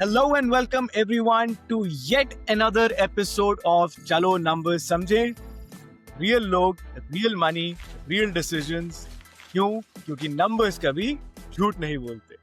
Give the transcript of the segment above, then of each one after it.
Hello and welcome everyone to yet another episode of Chalo Numbers समझे real लोग real money real decisions क्यों क्योंकि numbers कभी झूठ नहीं बोलते।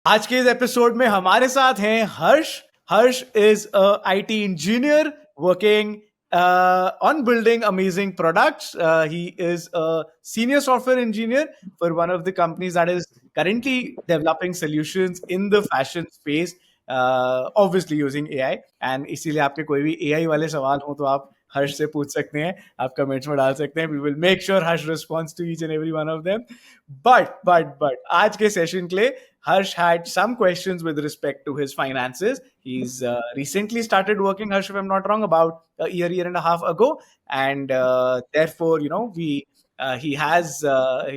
आज के इस एपिसोड में हमारे साथ हैं Harsh. Harsh is a IT engineer working on building amazing products. He is a senior software engineer for one of the companies that is currently developing solutions in the fashion space, obviously using AI. And इसीलिए आपके कोई भी AI वाले सवाल हो तो आप हर्ष से पूछ सकते हैं, आप कमेंट्स में डाल सकते हैं. We will make sure Harsh responds to each and every one of them. But आज के सेशन के लिए Harsh had some questions with respect to his finances. He's recently started working, Harsh, if I'm not wrong, about a year and a half ago, and therefore, he has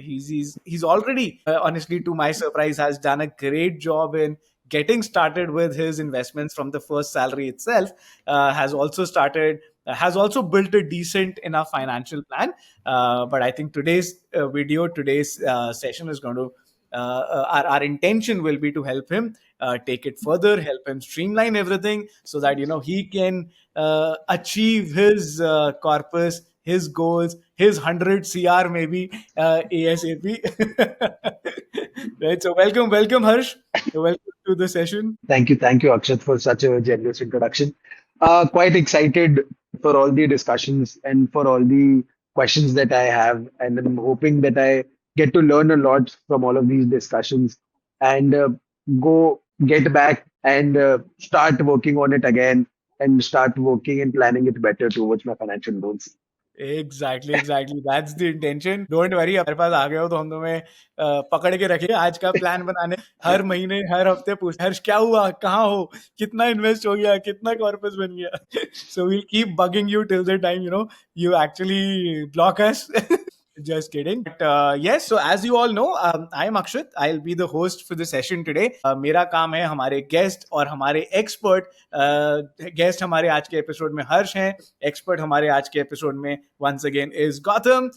he's already, honestly, to my surprise, has done a great job in getting started with his investments from the first salary itself. Has also built a decent enough financial plan. But I think today's session is going to our intention will be to help him take it further, help him streamline everything so that he can achieve his corpus, his goals, his 100 CR maybe ASAP. Right. So welcome Harsh. Welcome to the session. Thank you, Akshat, for such a generous introduction. Quite excited for all the discussions and for all the questions that I have, and I'm hoping that I get to learn a lot from all of these discussions and go get back and start working on it again and start working and planning it better towards my financial goals. Exactly. That's the intention. Don't worry, हमारे पास आ गए हो तो हम तुम्हें पकड़ के रखेंगे आज का प्लान बनाने. हर महीने हर हफ्ते पूछ हर्ष क्या हुआ, कहाँ हो, कितना इन्वेस्ट हो गया, कितना कॉर्पस बन गया. So we'll keep bugging you till the time you actually block us. Just kidding. But yes, so as you all know, I am Akshat. I'll be the host for the session today. मेरा काम है हमारे guest और हमारे expert. Guest हमारे आज के episode में हर्ष हैं, एक्सपर्ट हमारे आज के एपिसोड में once again is Gautam,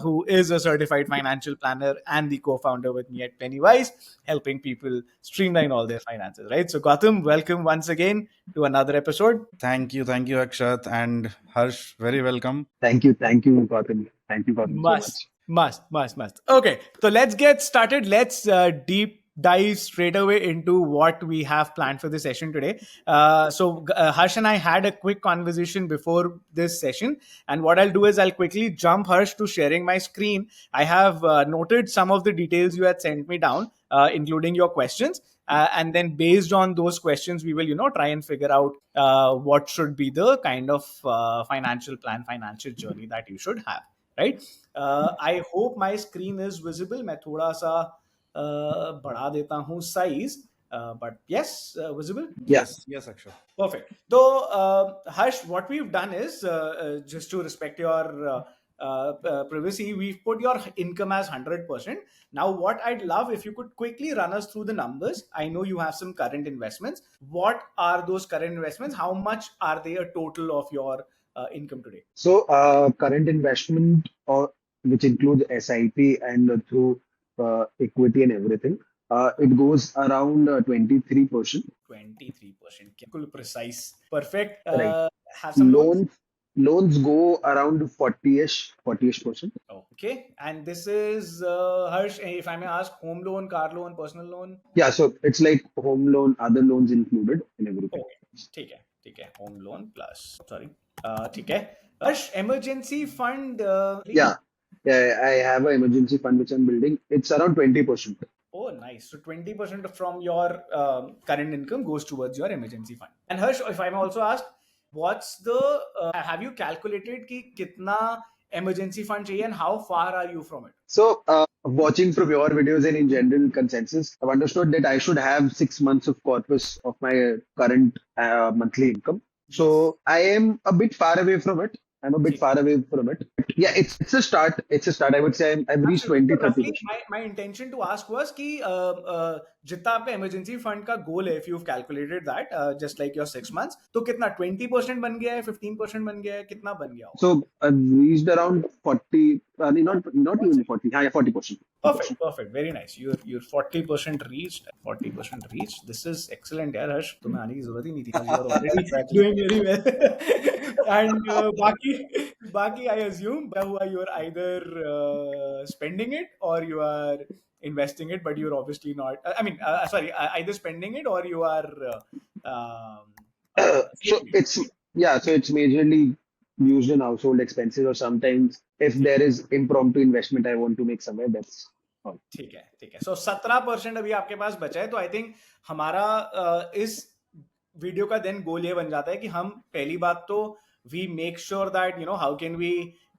who is a certified financial planner and the co-founder with me at Pennywise, helping people streamline all their finances, right? So Gautam, welcome once again to another episode. Thank you, Akshat, and Harsh. Very welcome. Thank you, Gautam. Thank you, Gautam, Must. Okay, so let's get started. Let's deep dive straight away into what we have planned for the session today. So Harsh and I had a quick conversation before this session, and what I'll do is I'll quickly jump Harsh to sharing my screen. I have noted some of the details you had sent me down, including your questions. And then based on those questions, we will, try and figure out what should be the kind of financial plan, financial journey that you should have, right? I hope my screen is visible. मैं थोड़ा सा बढ़ा देता हूँ size. But yes, visible? Yes, Akshat. Perfect. So, Harsh, what we've done is, just to respect your privacy, we've put your income as 100%. Now, what I'd love if you could quickly run us through the numbers. I know you have some current investments. What are those current investments? How much are they a total of your income today? So, current investment, which includes SIP and through equity and everything, it goes around 23%. 23%. Cool, precise. Perfect. Right. Have some loans? Loans go around 40ish%. Okay. And this is, Harsh, if I may ask, home loan, car loan, personal loan? Yeah, so it's like home loan, other loans included in everything. Okay. ठीक है. Home loan plus, sorry. ठीक है. Harsh, emergency fund? Yeah, I have an emergency fund which I'm building. It's around 20%. Oh, nice. So 20% from your current income goes towards your emergency fund. And Harsh, if I may also ask, what's the, have you calculated ki kitna emergency fund chahiye and how far are you from it? So, watching from your videos and in general consensus, I've understood that I should have 6 months of corpus of my current monthly income. So, I am a bit far away from it. I'm a bit ठीक है. far away from it. Yeah, it's a start. It's a start. I would say I've reached Absolutely. 20, So roughly, 30%. my intention to ask was कि जितना आपका emergency fund का गोल है, if you've calculated that, just like your 6 months, तो कितना 20% बन गया है, 15% बन गया है, कितना बन गया होगा? So I've reached around 40. I mean, not One even second. 40. Yeah, 40%. Perfect, perfect, very nice. You're 40% reached. 40% reached. This is excellent, यार हर्ष. तुम्हें आने की जरूरत ही नहीं थी because you are already Exactly. doing very well. And बाकी I assume हुआ you are either spending it or you are investing it, but you're obviously not. I mean, sorry, either spending it or you are So saving it. it's yeah, so it's majorly used in household expenses, or sometimes if ठीक there है. is impromptu investment I want to make somewhere, that's all. ठीक है, ठीक है. सो 17% अभी आपके पास बचा है, तो आई थिंक हमारा इस वीडियो का देन गोल ये बन जाता है कि हम पहली बात तो we make sure that how can we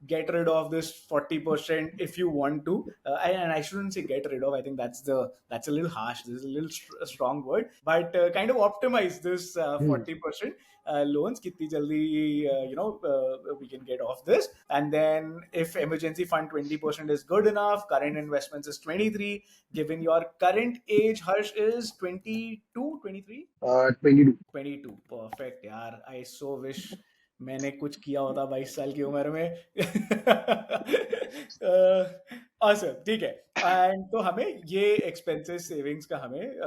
get rid of this 40% if you want to, and I shouldn't say get rid of. I think that's a little harsh. This is a little strong word, but kind of optimize this Hmm. 40% loans kitni jaldi we can get off this. And then if emergency fund 20% is good enough, current investments is 23. Given your current age, Harsh is 22, 23, 22. 22. Perfect यार. I so wish मैंने कुछ किया होता 22 साल की उम्र में. awesome, ठीक है. एंड तो हमें ये एक्सपेंसेस सेविंग्स का हमें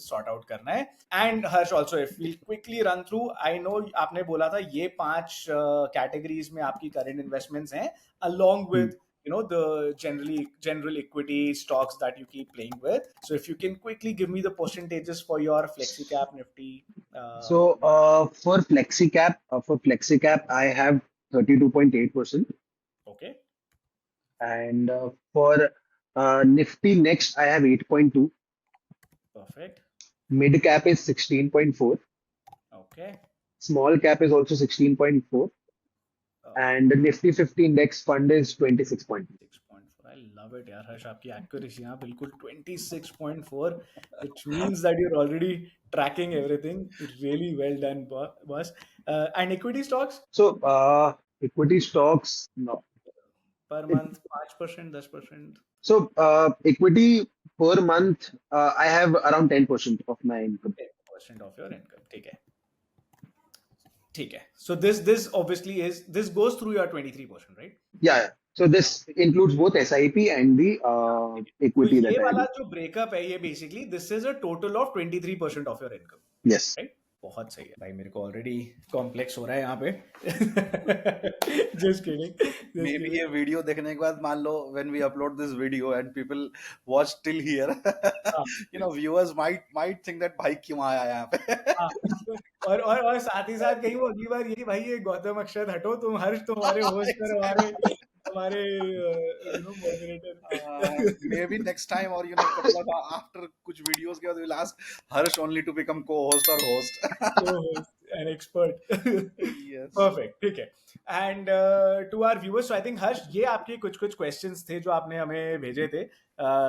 सॉर्ट आउट करना है. And Harsh also if we quickly run through, I know आपने बोला था ये 5 कैटेगरीज में आपकी करंट इन्वेस्टमेंट्स हैं, along Hmm. with the general equity stocks that you keep playing with. So if you can quickly give me the percentages for your FlexiCap, Nifty. So for FlexiCap, I have 32.8%, Okay, and for Nifty Next, I have 8.2. perfect. Mid cap is 16.4. Okay. Small cap is also 16.4. And the Nifty 50 Index Fund is 26.2. 6.4. I love it, यार हर्ष. आपकी accuracy यहाँ बिल्कुल 26.4, which means that you're already tracking everything really well done, boss. And equity stocks So equity stocks, no. per month 5%, 10%. So equity per month, I have around 10% of my income. 10% of your income. ठीक है, ठीक है. So this obviously this goes through your 23%, right? Yeah. So this includes both SIP and the तो equity ये that I वाला do. जो breakup है, ये basically this is a total of 23% of your income, Yes. Right? बहुत सही है भाई. मेरे को ऑलरेडी कॉम्प्लेक्स हो रहा है यहाँ पे. Just kidding, just Maybe kidding. ये वीडियो देखने के बाद मान लो when we upload this video and people watch till here, viewers might think that भाई क्यों आया यहाँ पे. हाँ. और साथ ही साथ कहीं वो अगली बार ये कि भाई ये गौतम अक्षत हटो, तुम हर्ष तुम्हारे होस्ट और हमारे हमारे moderator. Maybe next time or couple of after कुछ videos के बाद we'll ask Harsh only to become co-host or host. Co-host, an expert. Yes. Perfect, ठीक है. And to our viewers, so I think हर्ष, ये आपके कुछ questions थे जो आपने हमें भेजे थे,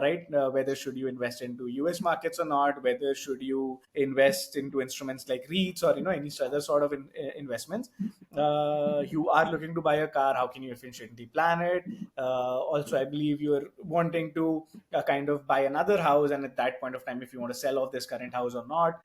right? Whether should you invest into US markets or not? Whether should you invest into instruments like REITs or any other sort of investments? You are looking to buy a car. How can you efficiently plan it? Also, I believe you're wanting to kind of buy another house, and at that point of time, if you want to sell off this current house or not,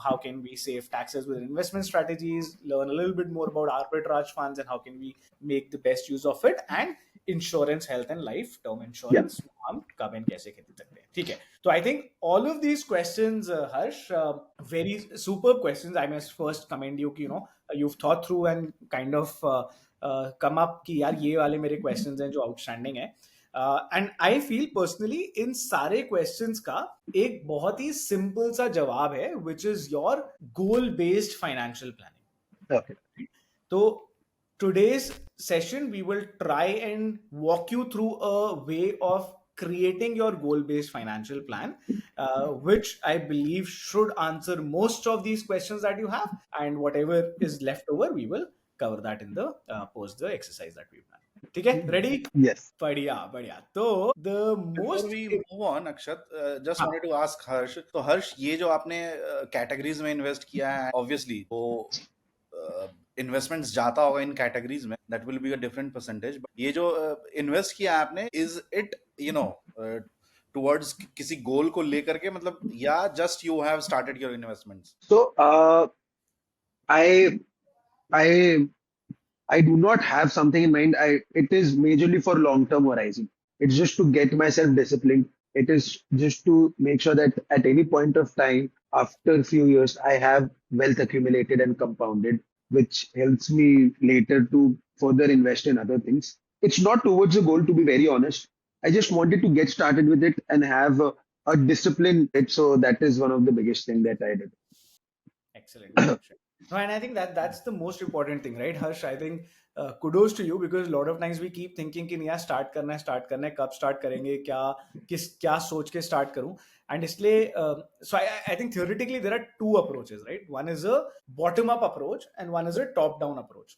how can we save taxes with investment strategies? Learn a little bit more about arbitrage funds and how can we make the best use of it, and insurance, health and life, term insurance. हम कब and कैसे खरीद सकते हैं, ठीक है? तो I think all of these questions, Harsh, very super questions. I must first commend you कि you've thought through and kind of come up कि यार ये वाले मेरे questions हैं जो outstanding है. And I feel personally in सारे क्वेश्चंस का एक बहुत ही सिंपल सा जवाब है, विच is your goal based financial planning. Okay. तो today's session we will try and walk you through a way of creating your goal based financial plan, which I believe should answer most of these questions that you have, and whatever is left over we will cover that in the post the exercise that we've done. ठीक है, ready? Yes. बढ़िया बढ़िया. तो the Before most we move on, Akshat, just हाँ. wanted to ask Harsh. तो हर्ष, ये जो आपने कैटेगरीज में इन्वेस्ट किया है, obviously वो इन्वेस्टमेंट्स जाता होगा इन कैटेगरीज में, that will be a different percentage. But ये जो इन्वेस्ट किया आपने, इज इट टुवर्ड्स किसी गोल को लेकर के, मतलब, या just you have started your investments? So I I I do not have something in mind. It is majorly for long term horizon. It's just to get myself disciplined. It is just to make sure that at any point of time, after a few years, I have wealth accumulated and compounded, which helps me later to further invest in other things. It's not towards a goal, to be very honest. I just wanted to get started with it and have a discipline. So that is one of the biggest thing that I did. Excellent. No, and I think that's the most important thing, right, Harsh? I think kudos to you, because a lot of times we keep thinking कि यार start करना है, कब start करेंगे, क्या सोच के start करूं, and इसलिए so I think theoretically there are two approaches, right? One is a bottom up approach and one is a top down approach.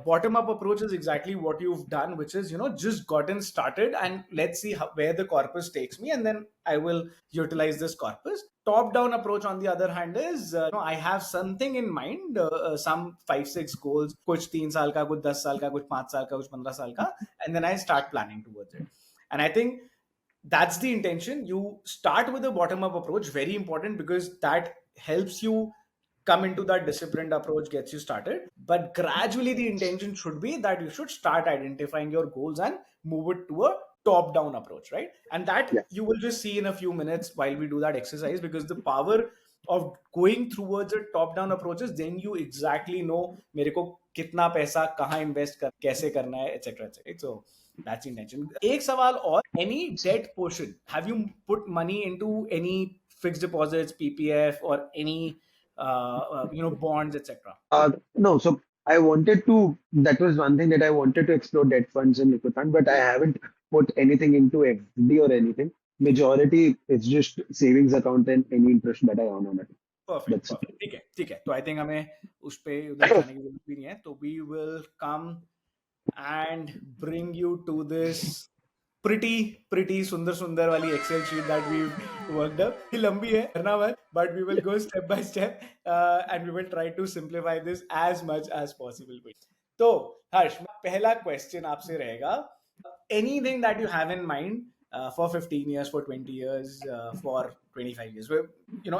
Bottom up approach is exactly what you've done, which is, just gotten started and let's see where the corpus takes me, and then I will utilize this corpus. Top down approach, on the other hand, is I have something in mind, some 5-6 goals, kuch 3 saal ka, kuch 10 saal ka, kuch 5 saal ka, kuch 15 saal ka, and then I start planning towards it. And I think that's the intention. You start with a bottom up approach, very important, because that helps you come into that disciplined approach, gets you started. But gradually the intention should be that you should start identifying your goals and move it to a top down approach, right? And that Yeah. you will just see in a few minutes while we do that exercise, because the power of going towards a top down approach is then you exactly know मेरे को कितना पैसा कहाँ invest कर, कैसे करना है, etc. So that's the intention. एक सवाल और, any debt portion, have you put money into any fixed deposits, PPF, or any bonds, etc.? No, so I wanted to, that was one thing that I wanted to explore, debt funds and liquid fund, but I haven't put anything into FD or anything. Majority is just savings account and any interest that I earn on it. Perfect, That's it. perfect. ठीक है. तो I think हमें उस पे उधर जाने की जरूरत भी नहीं है. तो we will come and bring you to this pretty सुंदर वाली Excel sheet that we've worked up. ये लंबी है, करना मत, but we will go step by step and we will try to simplify this as much as possible. तो हर्ष, पहला question आपसे रहेगा, anything that you have in mind for 15 years, for 20 years, for 25 years,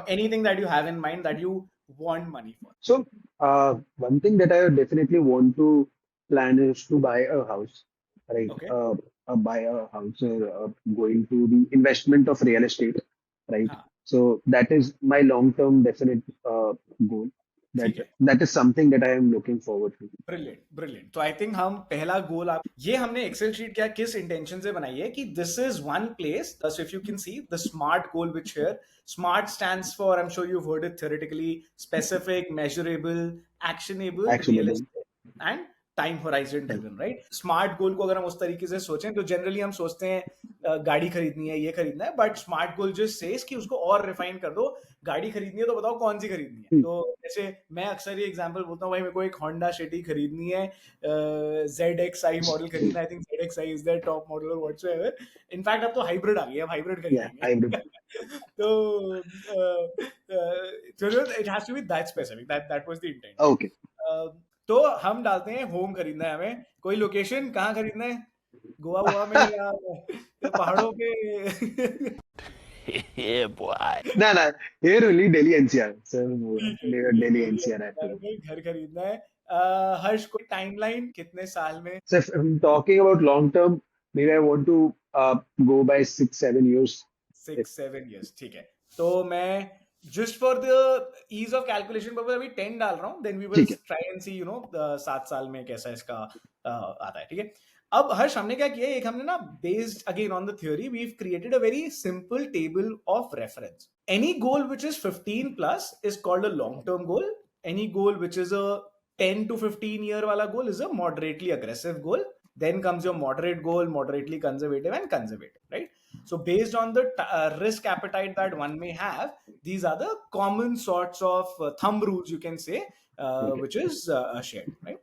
anything that you have in mind that you want money for. So, one thing that I definitely want to plan is to buy a house, right? Okay. Buy a house or going to the investment of real estate, right? हाँ. So that is my long-term definite goal. ठीक है. That is something that I am looking forward to. Brilliant. तो I think हम पहला गोल, ये हमने Excel sheet क्या किस इंटेंशन से बनाई है कि this is one place. So if you can see the SMART goal, which here SMART stands for, I'm sure you've heard it theoretically, specific, measurable, actionable, realistic, and time horizon driven, right? Smart गोल को अगर हम उस तरीके से सोचें तो generally हम सोचते हैं गाड़ी खरीदनी है, ये खरीदना है, बट स्मार्ट गोल जो सेज कि उसको और रिफाइन कर दो, गाड़ी खरीदनी है तो बताओ कौन सी खरीदनी है. तो जैसे मैं अक्सर ये एग्जांपल बोलता हूँ, भाई मेरे को एक होंडा सिटी खरीदनी है, ZXi मॉडल खरीदना है, I think ZXi is their top model और व्हाटसोएवर. इनफैक्ट अब तो हाइब्रिड आ गया, हाइब्रिड खरीदेंगे. तो it has to be that specific, that was the intent. Okay. तो हम डालते हैं होम खरीदना है हमें, कोई लोकेशन कहाँ खरीदना है, गोवा में या पहाड़ों पे? Yeah, boy. No, here only Delhi NCR. So Delhi NCR. घर खरीदना है. हर्ष, कोई टाइमलाइन कितने साल में? So if I'm talking about long term, maybe I want to go by 6-7 years. 6-7 years, ठीक है. तो मैं just for the ease of calculation पर अभी 10 डाल रहा हूँ, then we will try and see 7 साल में कैसा इसका आता है, ठीक है. अब हर्ष, हमने क्या किया, एक हमने ना based again on the theory, we've created a very simple table of reference. Any goal which is 15 plus is called a long term goal. Any goal which is a 10 to 15 year wala goal is a moderately aggressive goal. Then comes your moderate goal, moderately conservative, and conservative, right? So based on the risk appetite that one may have, these are the common sorts of thumb rules, you can say, which is shared, right?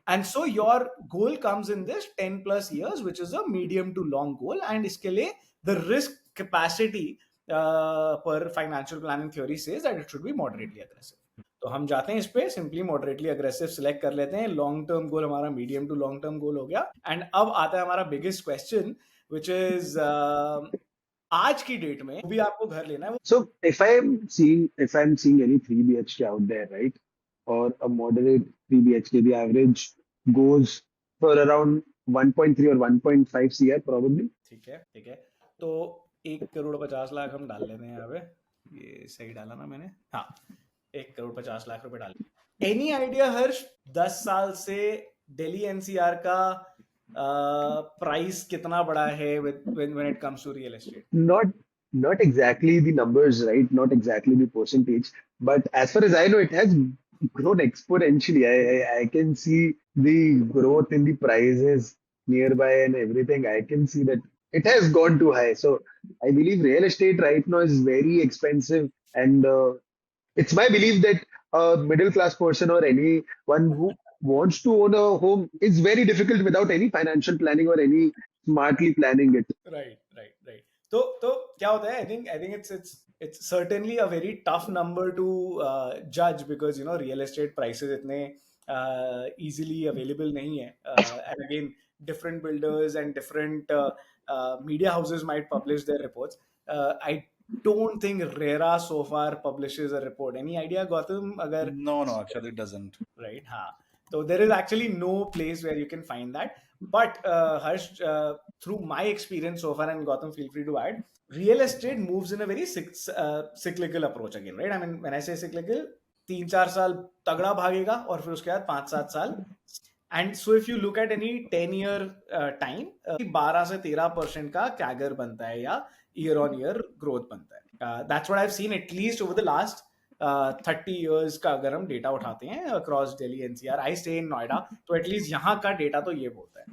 And so your goal comes in this 10 plus years, which is a medium to long goal, and iske liye the risk capacity per financial planning theory says that it should be moderately aggressive. तो हम जाते हैं इस पे simply moderately aggressive select कर लेते हैं. Long term goal हमारा medium to long term goal हो गया. एंड अब आता है हमारा बिगेस्ट क्वेश्चन विच इज आज की डेट में भी आपको घर लेना है. So if I'm seeing any 3 BHK out there, right, or a moderate 3 BHK, the average goes for around 1.3 or 1.5 CR probably. ठीक है. तो 1,50,00,000 हम डाल लेते हैं यहाँ पे. ये सही डाला ना मैंने? हाँ, 1,50,00,000 रुपए डाल. एनी आइडिया हर्ष 10 साल से दिल्ली एनसीआर का प्राइस कितना बढ़ा है when it comes to real estate? Not exactly the numbers, right? Not exactly the percentage, but as far as I know, it has grown exponentially. I can see the growth in the prices nearby and everything. I can see that it has gone too high. So I believe real estate right now is very expensive, and it's my belief that a middle class person or anyone who wants to own a home is very difficult without any financial planning or any smartly planning it. Right. तो क्या होता है? I think it's certainly a very tough number to judge because real estate prices इतने easily available नहीं है. And again, different builders and different media houses might publish their reports. I don't think RERA so far publishes a report. Any idea, Gautam? Agar No, actually it doesn't. right, so there is actually no place where you can find that. But Harsh, through my experience so far, and Gautam, feel free to add, real estate moves in a very cyclical approach again, right? I mean, when I say cyclical, 3-4 साल तगड़ा भागेगा और फिर उसके बाद 5-7 साल. And so if you look at any 10-year time, 12 से 13% का CAGR बनता है या year on year growth बनता है. That's what I've seen at least over the last 30 years का अगर हम डेटा उठाते हैं across Delhi NCR. I stay in Noida, तो at least यहाँ का डेटा तो ये बोलता है.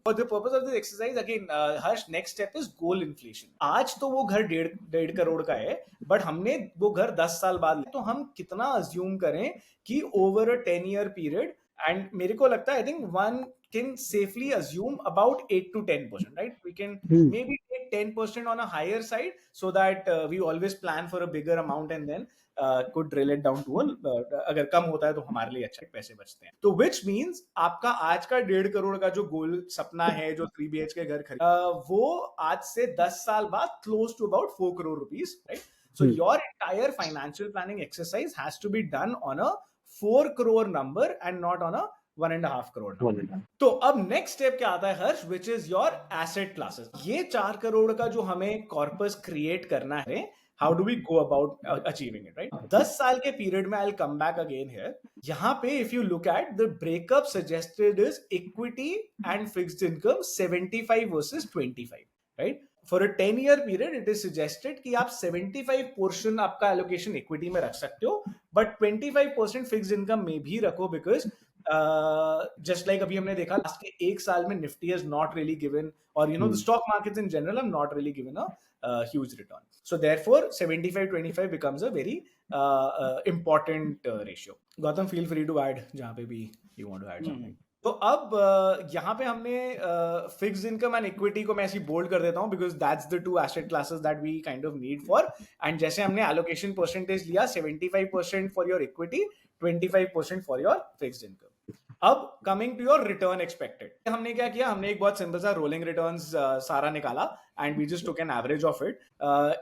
For the purpose of this exercise, again, Harsh, next step is goal inflation. आज तो वो घर 1.5 करोड़ का है, but हमने वो घर 10 साल बाद लिया, तो हम कितना assume करें कि over a 10-year period, and मेरे को लगता है I think one can safely assume about 8 to 10%, right? We can maybe take 10% on a higher side so that we always plan for a bigger amount and then could drill it down to अगर कम होता है तो हमारे लिए अच्छा पैसे बचते हैं. तो which means आपका आज का 1.5 करोड़ का जो गोल सपना है जो 3 BHK घर खरीद वो आज से 10 साल बाद close to about 4 crore rupees, right? So your entire financial planning exercise has to be done on a 4 crore number and not on a 1.5 crore number. तो अब नेक्स्ट स्टेप क्या आता है Harsh, which is your asset classes. ये 4 करोड़ का जो हमें corpus create करना है, how do we go about achieving it, right? 10 साल के पीरियड में I will come back again here. यहाँ पे if you look at the breakup suggested is equity and fixed income 75 versus 25, right? For a 10-year period it is suggested कि आप 75% आपका allocation equity में रख सकते हो, बट 25% फिक्स्ड इनकम में भी रखो, बिकॉज just like अभी हमने देखा लास्ट के 1 साल में Nifty has not really given, or the stock markets in general have not really given a huge return. So therefore 75-25 becomes a very important ratio. Gautam, feel free to add जहाँ पे भी you want to add something. तो अब यहाँ पे हमने fixed income and equity को मैं ऐसी बोल्ड कर देता हूँ because that's the 2 asset classes that we kind of need for. And जैसे हमने एलोकेशन परसेंटेज लिया 75% for your equity, 25% for your fixed income. अब coming to your return expected, हमने क्या किया, हमने एक बहुत सिंपल सा रोलिंग रिटर्न्स सारा निकाला and we just took an average of it.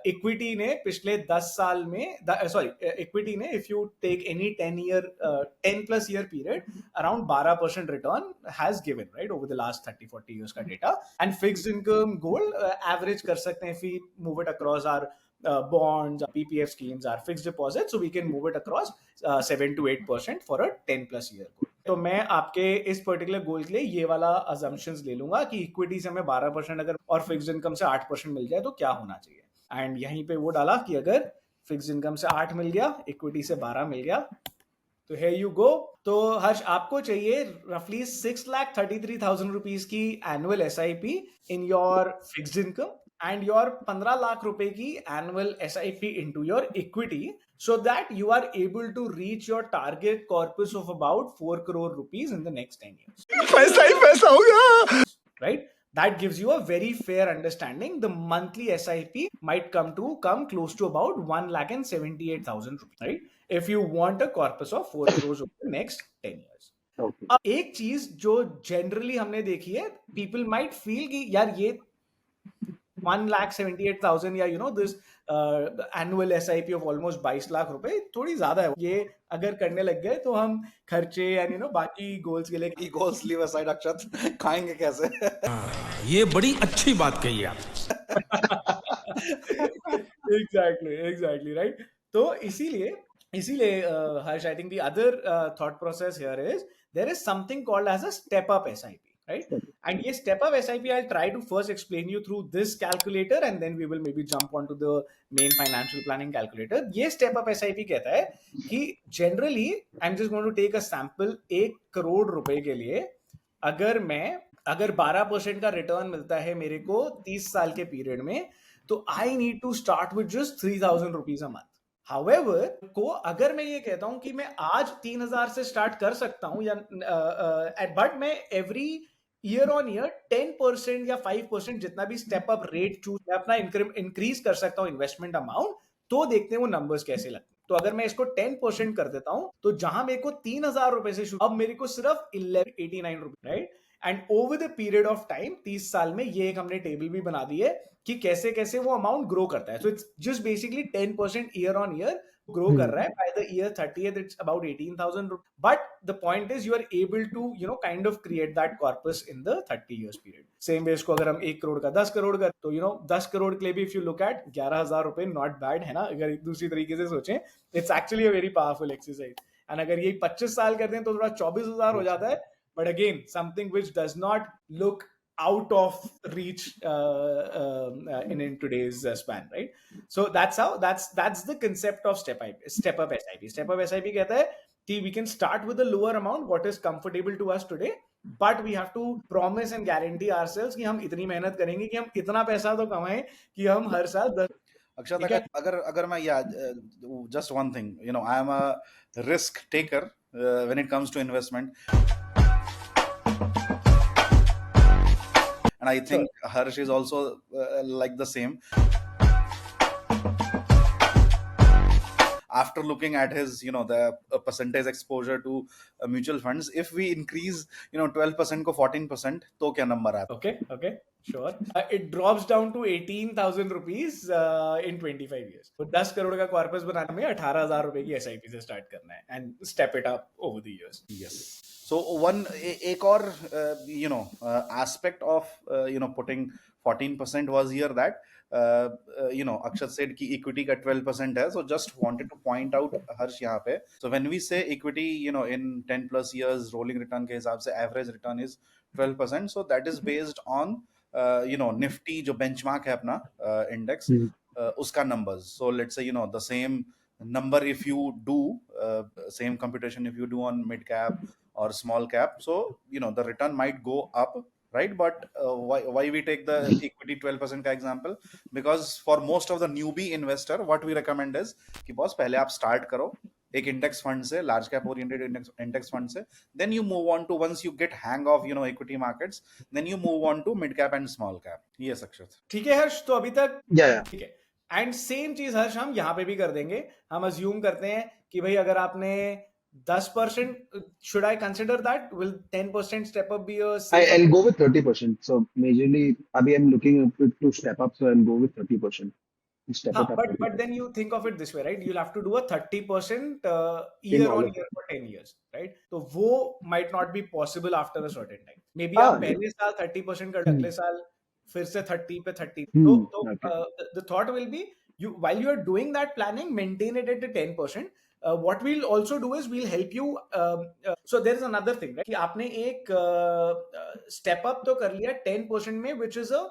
Equity ने पिछले 10 साल में इक्विटी ने if you take any 10+ year period around 12% return has given, right, over the last 30-40 years का data. And fixed income goal average कर सकते हैं if we move it across our bonds, our PPF schemes, our fixed deposits, so we can move it across 7 to 8% for a 10+ year goal. तो मैं आपके इस particular goal के लिए ये वाला assumptions ले लूंगा कि इक्विटी से हमें 12% अगर और फिक्स्ड इनकम से 8% मिल जाए तो क्या होना चाहिए. एंड यहीं पे वो डाला कि अगर फिक्स्ड इनकम से 8 मिल गया, इक्विटी से 12 मिल गया, तो here you go. तो हर्ष, आपको चाहिए रफली 6,33,000 रुपीज की annual SIP in your fixed income and your 15 lakh रुपए की annual SIP into your equity, so that you are able to reach your target corpus of about 4 crore rupees in the next 10 years. पैसा ही पैसा होगा, right? That gives you a very fair understanding. The monthly SIP might come close to about 1,78,000 rupees, right? if you want a corpus of 4 crores over the next 10 years. Okay. अब एक चीज जो generally हमने देखी है, people might feel कि यार ये 1,78,000 या this annual SIP of almost 22 lakh रुपए थोड़ी ज्यादा है. ये अगर करने लग गए तो हम खर्चे and बाकी गोल्स के लिए Egos leave aside, अक्षत, खाएंगे कैसे? ये बड़ी अच्छी बात कही आप. exactly right. तो इसीलिए Harsh, I think the other thought process here is there is something called as a step up SIP, right? And ये step up SIP, I'll try to first explain you through this calculator and then we will maybe jump onto the main financial planning calculator. ये step up SIP कहता है कि generally I'm just going to take a sample 1 crore रुपए के लिए अगर 12% का return मिलता है मेरे को 30 साल के पीरियड में, तो I need to start with just 3,000 rupees a month. However को अगर मैं ये कहता हूं कि मैं आज 3,000 से स्टार्ट कर सकता हूं या बट मैं एवरी ईयर ऑन ईयर 10% या 5% जितना भी स्टेप अप रेट चूज मैं अपना इंक्रीज कर सकता हूं इन्वेस्टमेंट अमाउंट, तो देखते हैं वो नंबर्स कैसे लगते हैं. तो अगर मैं इसको 10% कर देता हूं तो जहां मेरे को 3,000 रुपए से शुरू, अब मेरे को सिर्फ 1189 रुपए, right? And over the period of time 30 साल में ये एक हमने टेबल भी बना दी है कि कैसे कैसे वो अमाउंट ग्रो करता है. So it's just basically 10% year on year grow कर रहा है. By the year 30th it's about 18,000. But the point is you are able to kind of create that corpus in the 30 years period. Same way इसको अगर हम 1 करोड़ का 10 करोड़ का, तो 10 करोड़ के लिए भी इफ यू लुक एट 11,000 रुपए, नॉट बैड है ना. अगर दूसरी तरीके से सोचें, it's actually a very powerful exercise. And अगर ये 25 साल करते हैं तो थोड़ा 24,000 हो जाता है. But again, something which does not look out of reach in today's span, right? So that's the concept of step up SIP. Step up SIP कहता है कि we can start with a lower amount, what is comfortable to us today, but we have to promise and guarantee ourselves कि हम इतनी मेहनत करेंगे कि हम इतना पैसा तो कमाएं कि हम हर साल 10. अक्षत, अगर मैं just one thing, I am a risk taker when it comes to investment. And I think Harsh is also like the same. After looking at his, the percentage exposure to mutual funds, if we increase, 12% को 14%, तो क्या number आता? Okay, sure. It drops down to 18,000 rupees in 25 years. तो 10 करोड़ का corpus बनाने में 18,000 रुपए की SIP से स्टार्ट करना है and step it up over the years. Yes. So एक और aspect of putting 14% was here that Akshat said कि equity का 12% है. So just wanted to point out Harsh यहाँ पे. So when we say equity, in 10 plus years rolling return के हिसाब से average return is 12%. So that is based on Nifty जो benchmark है अपना index, उसका numbers. So let's say the same number if you do same computation if you do on mid cap or small cap, so the return might go up, right? But why we take the equity 12% का example? Because for most of the newbie investor, what we recommend is कि boss पहले आप start करो एक index fund से, large cap oriented index fund से, then you move on to, once you get hang of equity markets, then you move on to mid cap and small cap. Yes, Akshat. ठीक है हर्ष, तो अभी तक ठीक है. And same चीज हर्ष हम यहाँ पे भी कर देंगे. हम अज्यूम करते हैं कि भाई अगर आपने 10%, should I consider that? Will 10% step up be a safe? I'll go with 30%. So majorly, abhi I'm looking to step up, so I'll go with 30%. Step it up. But then you think of it this way, right? You'll have to do a 30% year on year for 10 years, right? So वो might not be possible after a certain time. Maybe आप पहले साल 30% कर, अगले साल फिर से 30 पे 30. So the thought will be, while you are doing that planning, maintain it at the 10%. What we'll also do is we'll help you. So there is another thing, right? कि आपने एक step up तो कर लिया 10% में, which is a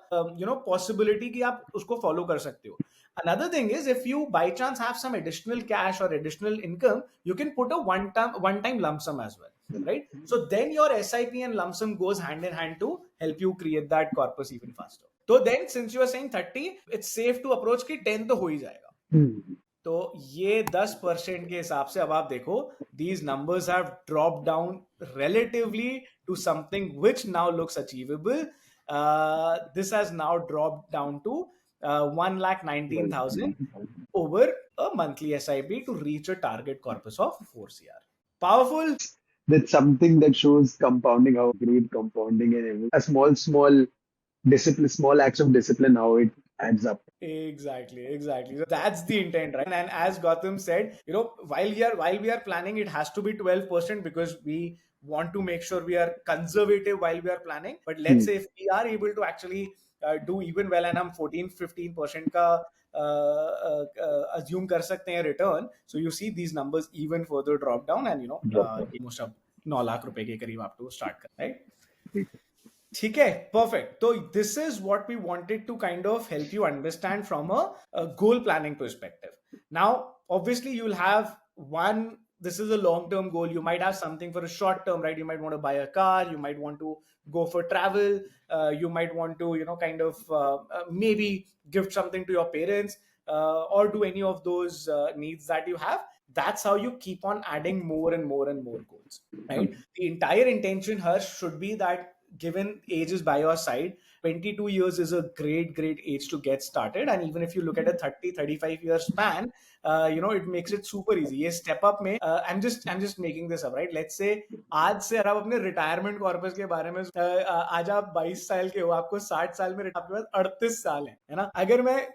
possibility कि आप उसको follow कर सकते हो. Another thing is, if you by chance have some additional cash or additional income, you can put a one-time lump sum as well, right? So then your SIP and lump sum goes hand in hand to help you create that corpus even faster. So then, since you are saying 30, it's safe to approach कि 10 तो हो ही जाएगा. तो ये 10% के हिसाब से अब आप देखो, these numbers have dropped down relatively to something which now looks achievable. This has now dropped down to 1,19,000 over a monthly SIP to reach a target corpus of 4 CR. Powerful? That's something that shows compounding, how great compounding and everything. A small discipline, small acts of discipline, how it adds up. Exactly. So that's the intent, right? And as Gautam said, while we are planning, it has to be 12% because we want to make sure we are conservative while we are planning. But let's say if we are able to actually do even well, and हम 14-15% का assume कर सकते हैं return, so you see these numbers even further drop down, and almost अब 9 लाख रुपए के करीब आपको start कर, right? ठीक है, perfect. So this is what we wanted to kind of help you understand from a goal planning perspective. Now, obviously, you'll have this is a long-term goal. You might have something for a short term, right? You might want to buy a car. You might want to go for travel. You might want to, kind of maybe gift something to your parents or do any of those needs that you have. That's how you keep on adding more and more and more goals, right? The entire intention here should be that given age is by your side, 22 years is a great age to get started. And even if you look at a 30-35 year span, it makes it super easy. ये step up में I'm just making this up, right? Let's say आज से अगर आप अपने retirement corpus के बारे में आज आप 22 साल के हो, आपको 60 साल में आपके पास 38 साल है ना? अगर मैं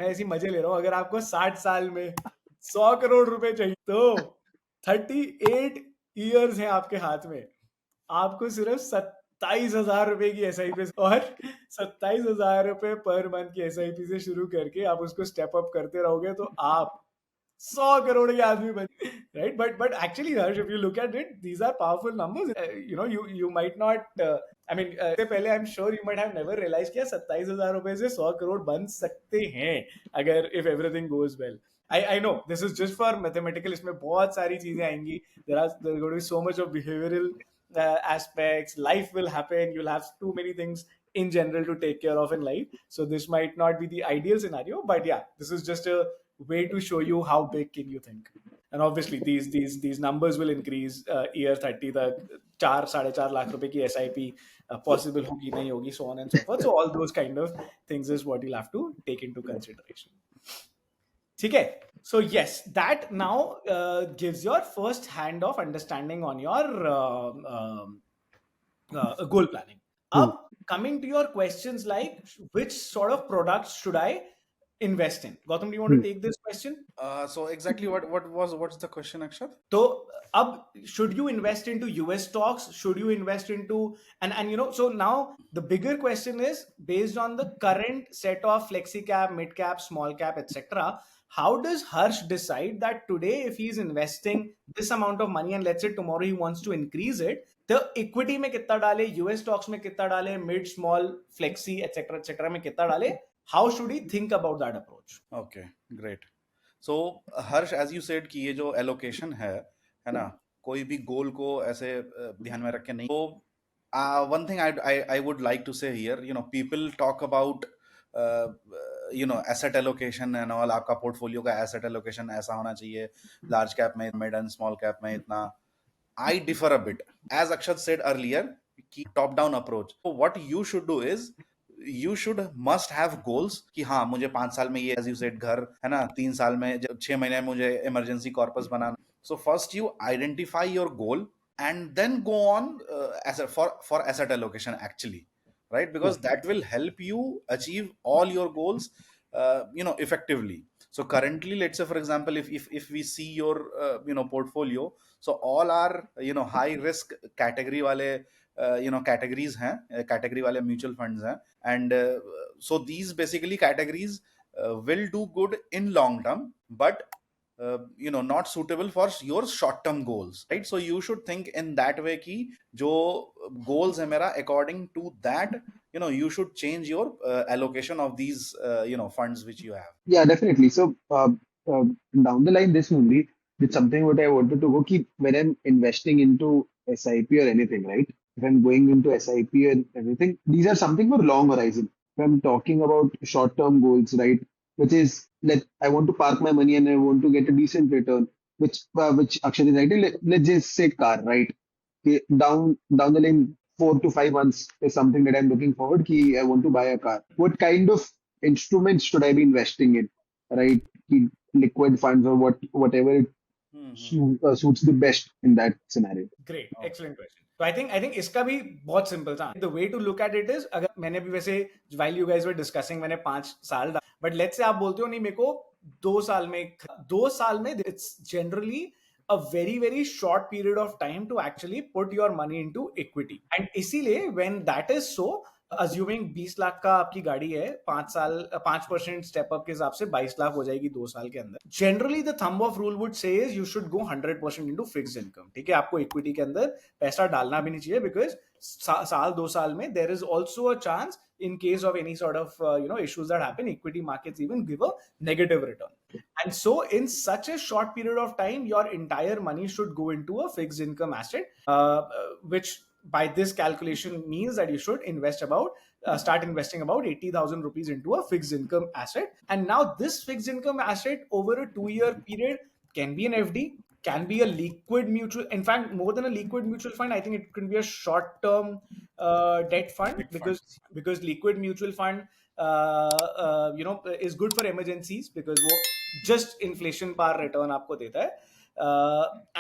ऐसी मजे ले रहा हूँ, अगर आपको 60 साल में 100 करोड़ रुपए चाहिए तो 38 ईयर्स हैं आपके हाथ में, आपको सिर्फ 27,000 रुपए की SIP और 27,000 रुपए पर मंथ की SIP से शुरू करके आप उसको स्टेप अप करते रहोगे तो आप 100 करोड़ के आदमी बन, right? But actually, Harsh, if you look at it, these are powerful numbers. You might not. से पहले I'm sure you might have never realized कि 27,000 रुपए से 100 करोड़ बन सकते हैं अगर if everything goes well. I know this is just for mathematical. इसमें बहुत सारी चीजें आएंगी. There's going to be so much of behavioral aspects. Life will happen. You'll have too many things in general to take care of in life. So this might not be the ideal scenario, but yeah, this is just a way to show you how big can you think. And obviously these numbers will increase year 30 तक 4-4.5 लाख रुपए की SIP possible होगी नहीं होगी, so on and so forth. So all those kind of things is what you'll have to take into consideration. ठीक है? So yes, that now gives your first hand of understanding on your goal planning. Coming to your questions like which sort of products should I invest in? Gautam, do you want to take this question? So exactly what's the question, Akshat? So should you invest into US stocks? Should you invest into and so now the bigger question is based on the current set of flexi cap, mid cap, small cap, etc. How does Harsh decide that today if he's investing this amount of money and let's say tomorrow he wants to increase it, the equity में कितना डाले, US stocks में कितना डाले, mid, small, flexi, etc. में कितना डाले? How should he think about that approach? Okay, great. So Harsh, as you said कि ये जो allocation है ना, कोई भी goal को ऐसे ध्यान में रख के नहीं. So one thing I would like to say here, people talk about asset allocation and all. आपका portfolio का asset allocation ऐसा होना चाहिए, large cap में, mid and small cap में इतना. I differ a bit. As Akshat said earlier, top down approach. So what you should do is you must have goals कि हाँ मुझे 5 साल में ये, as you said, घर है ना, 3 साल में 6 महीने में मुझे emergency corpus banana. So first you identify your goal and then go on for asset allocation actually, right? Because that will help you achieve all your goals effectively. So currently, let's say for example, if we see your portfolio, so all are high risk category वाले categories हैं, category वाले mutual funds हैं, and so these basically categories will do good in long term, but not suitable for your short term goals, right? So you should think in that way कि जो goals है मेरा, according to that you should change your allocation of these funds which you have. Yeah, definitely. So down the line, this only it's something what I wanted to go keep when I'm investing into SIP or anything, right? If I'm going into SIP and everything, these are something for long horizon. If I'm talking about short-term goals, right? Which is I want to park my money and I want to get a decent return, which Akshay is right. Let's just say car, right? Okay, down the line, 4 to 5 months is something that I'm looking forward. Ki I want to buy a car. What kind of instruments should I be investing in, right? Liquid funds or whatever it suits the best in that scenario. Great, excellent question. So I think इसका भी बहुत simple था. The way to look at it is, अगर मैंने भी वैसे while you guys were discussing मैंने 5 साल डाला, but let's say आप बोलते हो नहीं मेरे को 2 साल में it's generally a very short period of time to actually put your money into equity. And इसीलिए when that is so, assuming 20 lakh का आपकी गाड़ी है, 5% स्टेप अप के हिसाब से 22 लाख हो जाएगी 2 साल के अंदर. Generally the thumb of rule would say is you should go 100% into fixed income. ठीक है, आपको इक्विटी के अंदर पैसा डालना भी नहीं चाहिए, बिकॉज साल 2 साल में there is also a chance in case of any sort of issues that happen, equity markets even give a negative return. And so in such a short period of time, your entire money should go into a fixed income asset, which by this calculation means that you should invest start investing about 80,000 rupees into a fixed income asset. And now this fixed income asset over a 2-year period can be an FD, can be a liquid mutual. In fact, more than a liquid mutual fund, I think it can be a short-term debt fund, because liquid mutual fund is good for emergencies, because वो just inflation par return आपको देता है.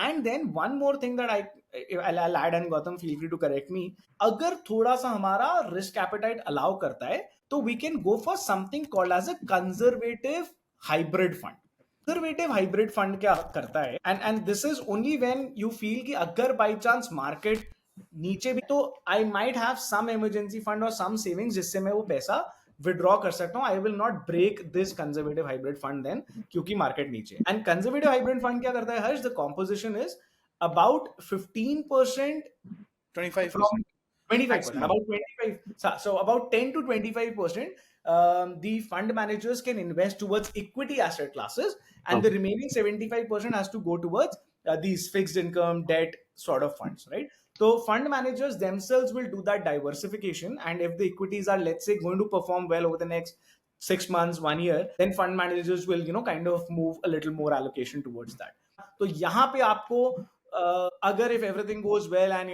And then one more thing that I'll add, and Gautam feel free to correct me, अगर थोड़ा सा हमारा risk appetite allow करता है, तो we can go for something called as a conservative hybrid fund. Conservative hybrid fund क्या करता है, and this is only when you feel कि अगर बाय चांस मार्केट नीचे भी, तो I might have some emergency fund और सम सेविंग्स जिससे मैं वो पैसा विड्रॉ कर सकता हूं. I will not break this conservative hybrid fund then, क्योंकि मार्केट नीचे. एंड कंजर्वेटिव हाइब्रिड फंड क्या करता है Harsh? The composition is about 15%, 25%. 25%, about 25. So about 10 to 25%, the fund managers can invest towards equity asset classes, and the remaining 75% has to go towards these fixed income debt sort of funds, right? So fund managers themselves will do that diversification, and if the equities are, let's say, going to perform well over the next 6 months, 1 year, then fund managers will kind of move a little more allocation towards that. तो यहाँ पे आपको अगर if everything goes well and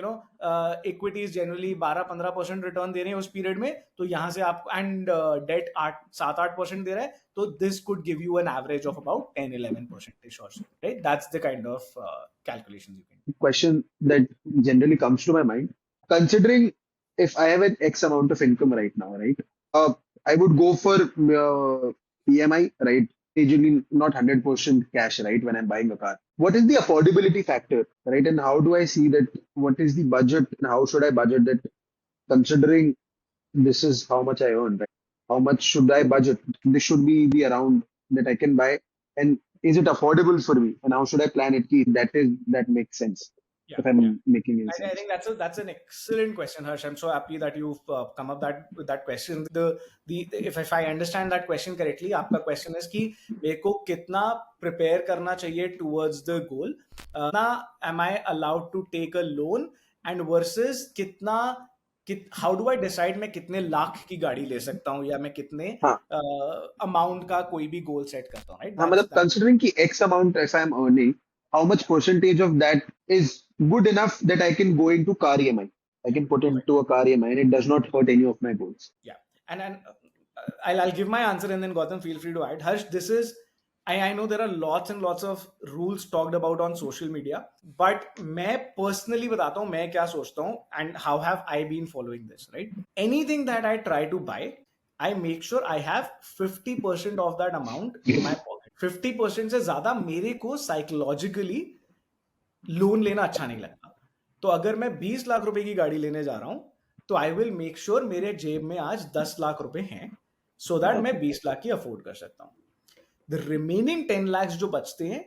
equities generally 12-15% return दे रहे हैं उस period में, तो यहाँ से आप एंड डेट 7-8% दे रहा है, तो this could give you an average of about 10-11% or so, right? That's the kind of calculations you can do. Question that generally comes to my mind, considering if I have an X amount of income right now, right? I would go for EMI, right? Usually not 100% cash, right? When I'm buying a car, what is the affordability factor, right? And how do I see that? What is the budget, and how should I budget that? Considering this is how much I earn, right? How much should I budget? This should be the amount that I can buy, and is it affordable for me? And how should I plan it? That makes sense. Yeah, if I'm yeah. making any sense. I think that's an excellent question, Harsh. I'm so happy that you've come up with that question. If I understand that question correctly, आपका question is कि मेरे को कितना prepare करना चाहिए towards the goal, ना am I allowed to take a loan, and versus how do I decide मैं कितने लाख की गाड़ी ले सकता हूँ, या मैं कितने amount का कोई भी goal set करता हूँ, right? मतलब considering कि X amount if I'm earning, how much percentage of that is good enough that I can go into car EMI? I can put into a car EMI, and it does not hurt any of my goals. Yeah, and I'll give my answer, and then Gautam, feel free to add. Harsh, this is, I know there are lots and lots of rules talked about on social media, but मैं personally बताता हूँ मैं क्या सोचता हूँ, and how have I been following this, right? Anything that I try to buy, I make sure I have 50% of that amount in my pocket. 50% से ज्यादा मेरे को साइकोलॉजिकली लोन लेना अच्छा नहीं लगता. तो अगर मैं 20 लाख रुपए की गाड़ी लेने जा रहा हूं, तो आई विल मेक श्योर मेरे जेब में आज 10 लाख रुपए हैं, सो दैट मैं 20 लाख की अफोर्ड कर सकता हूं. द रिमेनिंग 10 लाख जो बचते हैं,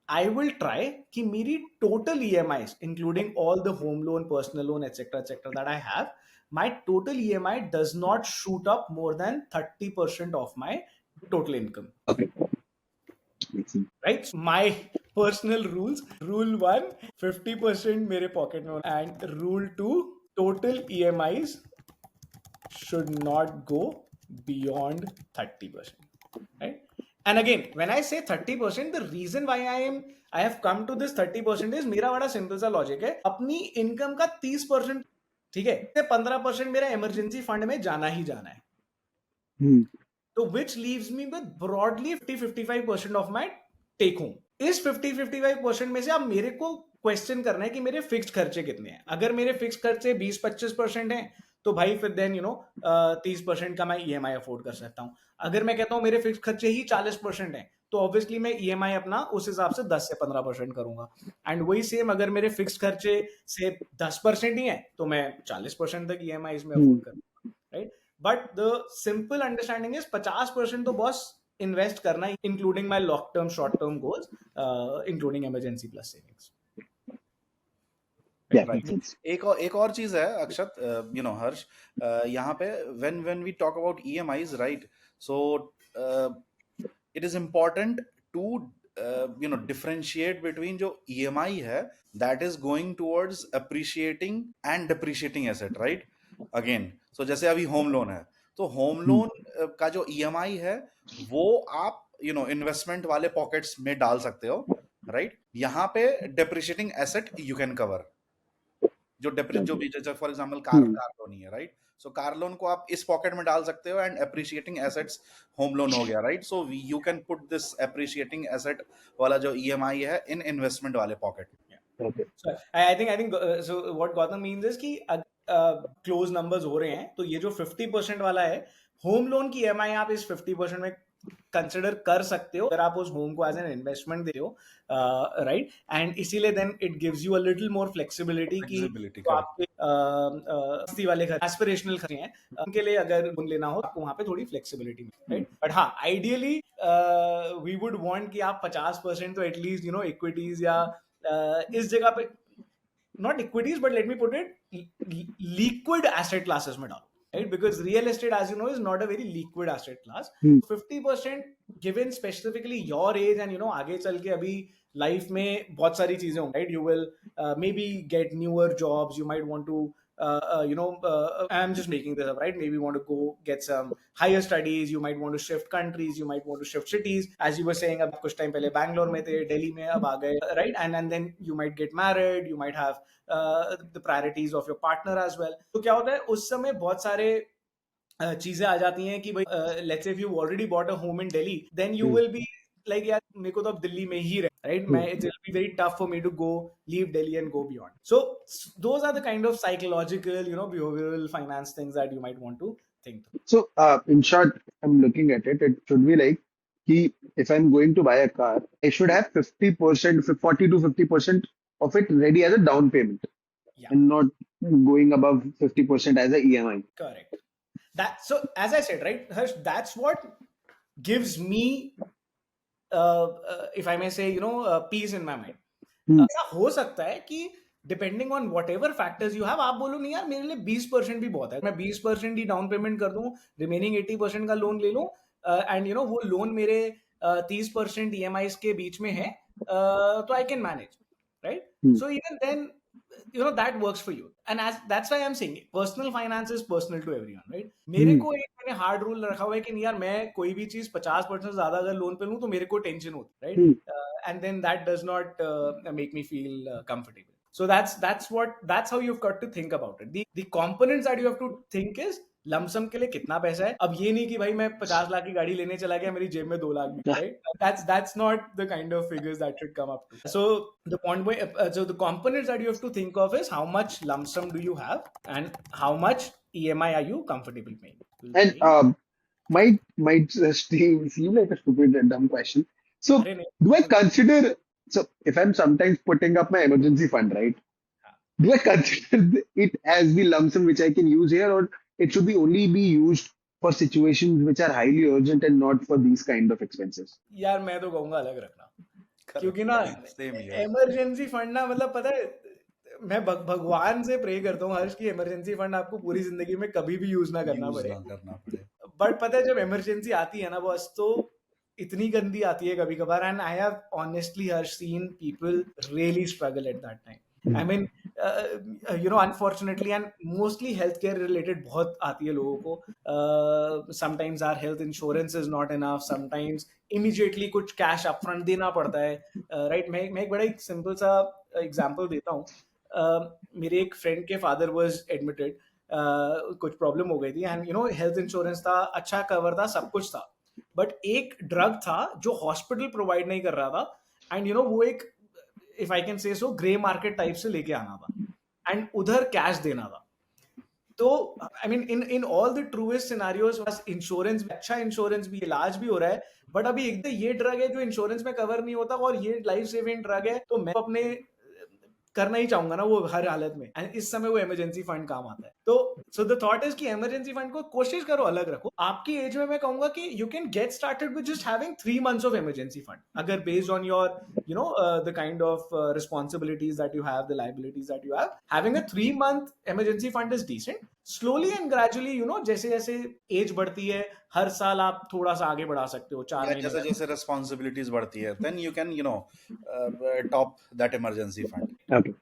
आई विल ट्राई कि मेरी total EMIs, including all the home loan, personal loan, etcetera that I have, my total EMI does not shoot up more than 30% of my total income. Okay. Right? So my personal rules: rule 1, 50% मेरे pocket में, and rule 2, total EMIs should not go beyond 30%. Right? And again, when I say 30%, the reason why I have come to this 30% is मेरा बड़ा simple सा logic है. अपनी income का 30%, ठीक है, 15% मेरा इमरजेंसी फंड में जाना ही जाना है. तो which leaves me with broadly 50-55% of my take home. इस 50-55% में से अब मेरे को क्वेश्चन करना है कि मेरे फिक्स्ड खर्चे कितने हैं. अगर मेरे फिक्स्ड खर्चे 20-25% हैं तो भाई फिर देन 30% का मैं ईएमआई अफोर्ड कर सकता हूँ. अगर मैं कहता हूँ मेरे फिक्स्ड खर्चे ही 40% हैं तो ऑब्वियसली मैं ईएमआई अपना उस हिसाब से 10 से 15% करूंगा. एंड वही सेम अगर मेरे फिक्स्ड खर्चे से 10% ही हैं तो मैं 40% तक ईएमआई इसमें अफोर्ड करूंगा, right. But the simple understanding is 50% तो बॉस इन्वेस्ट करना, including my long term short term goals, including emergency plus savings. Yeah, Right. makes sense. एक और चीज है अक्षत, हर्ष, यहाँ पे when we talk about EMIs, right? So it is important to differentiate between जो EMI है that is going towards appreciating and depreciating asset, right? Again, so जैसे अभी होम लोन है तो होम लोन का जो EMI है वो आप इन्वेस्टमेंट वाले पॉकेट्स में डाल सकते हो, राइट. यहाँ पे depreciating asset you can cover. जो भी जैसे फॉर एग्जांपल कार लोन ही है, राइट. सो कार लोन को आप इस पॉकेट में डाल सकते हो and appreciating assets home loan हो गया, right. So you can put this appreciating asset वाला जो ईएमआई है इन इन्वेस्टमेंट वाले pocket. Okay. So I think so what Gautam means is कि क्लोज नंबर्स हो रहे हैं तो ये जो 50% वाला है होम लोन की ईएमआई आप इस 50% में कंसिडर कर सकते हो अगर आप उस होम को एज एन इन्वेस्टमेंट दे हो, राइट. एंड इसीलिए then it gives you a little more flexibility कि तो आपके मस्ती वाले घर एस्पिरेशनल खर्चे हैं उनके लिए अगर लोन लेना हो आपको वहां पे थोड़ी फ्लेक्सिबिलिटी मिले, राइट. बट हाँ, आइडियली वी वुड वांट कि आप 50% तो एटलीस्ट इक्विटीज या इस जगह पे, not equities but let me put it liquid asset classes में डालो, right, because real estate as you know is not a very liquid asset class. 50% given specifically your age and आगे चल के अभी लाइफ में बहुत सारी चीजें होंगी, right. You will maybe get newer jobs, you might want to I'm just making this up, right. Maybe you want to go get some higher studies, you might want to shift countries, you might want to shift cities, as you were saying अब कुछ time पहले बैंगलोर में थे, दिल्ली में अब आ गए, right. And then you might get married, you might have the priorities of your partner as well. तो क्या होता है उस समय बहुत सारे चीजें आ जाती हैं कि भाई let's say if you already bought a home in Delhi, then you will be like यार मेरे को तो अब दिल्ली में ही रहे, right. मैं it will be very tough for me to go leave Delhi and go beyond. So those are the kind of psychological behavioral finance things that you might want to think through. So, in short, I'm looking at it. It should be like, if I'm going to buy a car, I should have 50%, 40 to 50% of it ready as a down payment, Yeah. and not going above 50% as a EMI. Correct. So as I said, right, Harsh, that's what gives me if I may say peace in my mind. ऐसा हो सकता है कि depending on what ever factors you have आप बोलो नहीं यार मेरे लिए 20% भी बहुत है, मैं 20% ही डाउन पेमेंट कर दूं, रिमेनिंग 80% का लोन ले लूं एंड वो लोन मेरे 30% ईएमआईज के बीच में है तो I can manage, right. So even then that works for you, and that's why I'm saying it. Personal finance is personal to everyone, right. मेरे को मैंने हार्ड रूल रखा हुआ है कि नहीं यार मैं कोई भी चीज 50% ज्यादा अगर लोन पे लूं तो मेरे को टेंशन होती है, right. And then that does not make me feel comfortable. So that's how you've got to think about it. The components that you have to think is lump sum के लिए कितना पैसा है. अब ये नहीं कि भाई मैं 50 लाख की गाड़ी लेने चला गया मेरी जेब में 2 लाख भी, right. That's not the kind of figures that should come up to. So the components that you have to think of is how much lump sum do you have and how much EMI are you comfortable paying. And might seem like a stupid and dumb question. So do I consider, so if I'm sometimes putting up my emergency fund, right? Do I consider it as the lump sum which I can use here, or it should only be used for situations which are highly urgent and not for these kind of expenses? यार मैं तो कहूंगा अलग रखना, क्योंकि ना emergency fund ना मतलब पता है मैं भगवान से प्रे करता हूँ हर्ष की इमरजेंसी फंड आपको पूरी जिंदगी में कभी भी यूज ना करना पड़े. बट पता है जब इमरजेंसी आती है ना बस तो इतनी गंदी आती है कभी कभार, and I have honestly Harsh seen people really struggle at that time. I mean, unfortunately, and mostly healthcare related बहुत आती है लोगों को. Sometimes our health insurance is not enough. Sometimes immediately कुछ cash upfront देना पड़ता है, right? मैं एक बड़ा simple सा example देता हूँ. मेरे एक friend के father was admitted. कुछ प्रॉब्लम हो गई थी एंड हेल्थ इंश्योरेंस था, अच्छा कवर था, सब कुछ था, बट एक ड्रग था जो हॉस्पिटल प्रोवाइड नहीं कर रहा था एंड वो एक, if I can say so, grey market type से लेके आना था एंड उधर कैश देना था. तो I mean in all the truest scenarios insurance, अच्छा इंश्योरेंस भी, इलाज भी हो रहा है, बट अभी एक तो ये ड्रग है जो इंश्योरेंस में कवर नहीं होता और ये लाइफ सेविंग ड्रग है, तो मैं अपने करना ही चाहूंगा ना वो हर हालत में, एंड इस समय वो इमरजेंसी फंड काम आता है. तो सो द थॉट इज कि इमरजेंसी फंड को कोशिश करो अलग रखो. आपकी एज में मैं कहूंगा कि you can get started with just having 3 months of emergency fund, अगर based on your the kind of responsibilities that you have, the liabilities that you have. Having a 3 month emergency fund is decent. Slowly and gradually, जैसे जैसे as बढ़ती है, हर साल आप थोड़ा सा आगे बढ़ा सकते हो, 4 या महीने जैसे जैसे रिस्पॉन्सिबिलिटीज बढ़ती है, then you can top that emergency fund. Okay.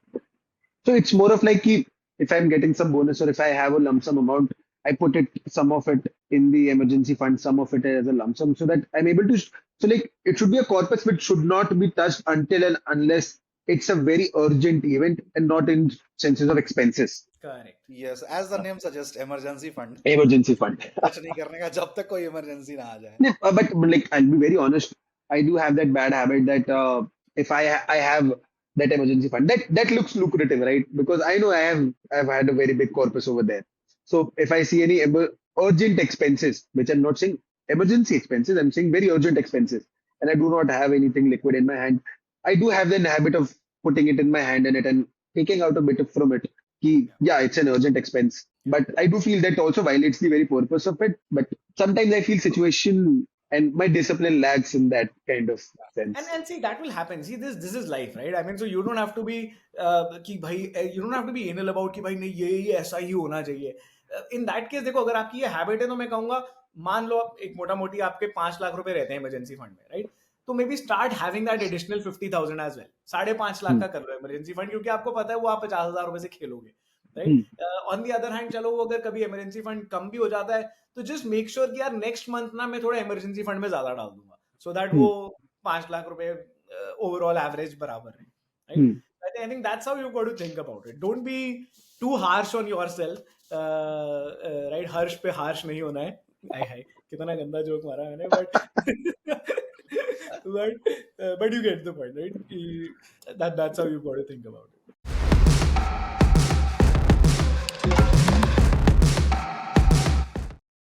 So it's more of like if I'm getting some bonus or if I have a lump sum amount, I put some of it in the emergency fund, some of it as a lump sum, so that I'm able to. So like it should be a corpus which should not be touched until and unless it's a very urgent event and not in senses of expenses. Correct. Yes, as the name suggests, emergency fund. Emergency fund. कुछ नहीं करने का जब तक कोई emergency ना आ जाए. Yeah, but like I'll be very honest, I do have that bad habit that if I have that emergency fund, that looks lucrative, right? Because I know I've had a very big corpus over there. So if I see any urgent expenses, which I'm not saying emergency expenses, I'm saying very urgent expenses, and I do not have anything liquid in my hand, I do have the habit of putting it in my hand and taking out a bit from it. Yeah, it's an urgent expense, but I do feel that also violates the very purpose of it. But sometimes I feel situation and my discipline lags in that kind of sense. And see, that will happen. See, this is life, right? I mean, so you don't have to be कि भाई, you don't have to be anal about कि भाई नहीं ये ऐसा ही होना चाहिए. In that case, देखो, अगर आपकी ये हैबिट है तो मैं कहूंगा, मान लो आप एक मोटा मोटी आपके 5 लाख रुपए रहते हैं इमरजेंसी फंड में, राइट? तो maybe start having that additional 50,000 as well. 5.5 lakh का कर लो इमरजेंसी फंड, क्योंकि आपको पता है वो आप 50,000 रुपए से खेलोगे, right? On the other hand, चलो वो अगर कभी इमरजेंसी फंड कम भी हो जाता है तो जस्ट मेक श्योर कि यार नेक्स्ट मंथ ना मैं थोड़ा इमरजेंसी फंड में ज्यादा डाल दूंगा, सो दैट वो 5 लाख रुपए ओवरऑल एवरेज बराबर है, right? I think that's how you got to think about it. Don't be too harsh on yourself, right? हर्ष पे harsh नहीं होना है. हाय कितना गंदा जोक मारा मैंने, but you get the point, right? That's how you got to think about it.